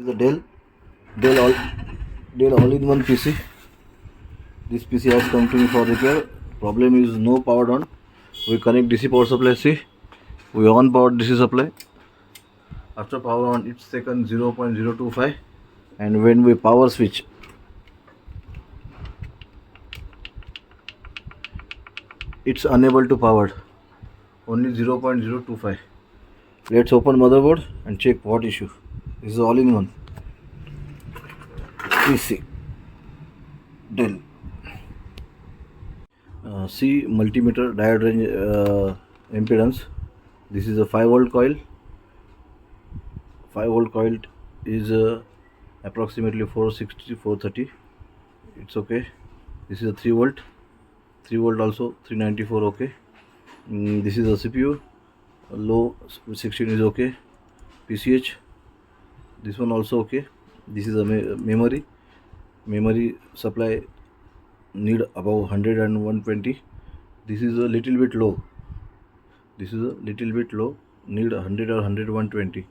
is a Dell all Dell all-in-one PC. This PC has come to me for repair. Problem is no power on. We connect DC power supply. See, we on power DC supply. After power on, it's taken 0.025, and when we power switch, it's unable to power. Only 0.025. Let's open motherboard and check what issue. This is all-in-one PC Dell. See multimeter diode range impedance. This is a 5-volt coil. 5-volt coil is approximately 460 430. It's okay. This is a 3-volt. 3-volt also 394. Okay. This is a CPU. Low 16 is okay. PCH. This one also okay. This is a memory supply need above 100 and 120. This is a little bit low. Need 100 or 100 120.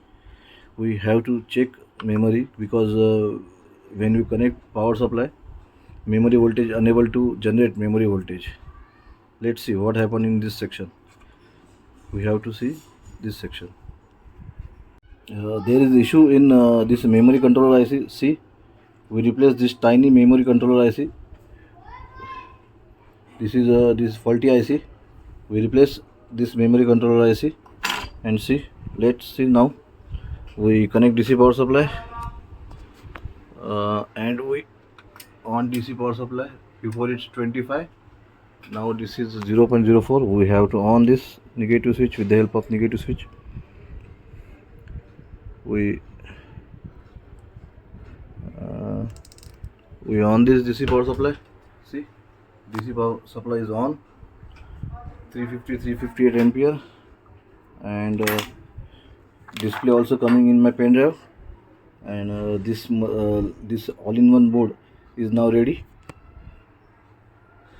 We have to check memory because when we connect power supply, memory voltage unable to generate memory voltage. Let's see what happened in this section. We have to see this section. There is issue in this memory controller IC. See, we replace this tiny memory controller IC. This is this faulty IC. We replace this memory controller IC and see. Let's see now. We connect DC power supply and we on DC power supply. Before it's 25. Now this is 0.04. We have to on this negative switch with the help of negative switch. We on this DC power supply. See, DC power supply is on. 358 ampere, and display also coming in my pen drive, and this all-in-one board is now ready.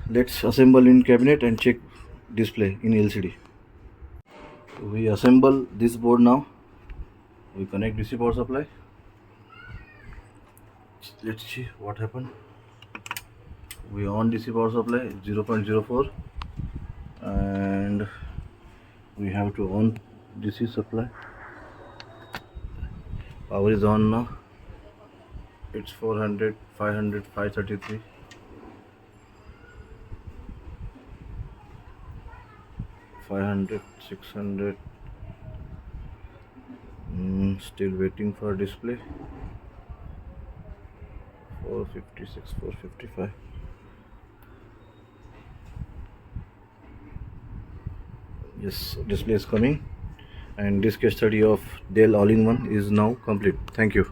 Let's assemble in cabinet and check display in LCD. We assemble this board now. We connect DC power supply. Let's see what happened. We on DC power supply 0.04, and we have to on DC supply. Power is on now. It's 400, 500, 533. 500, 600. Still waiting for display. 456, 455. Yes, display is coming, and this case study of Dell all-in-one is now complete. Thank you.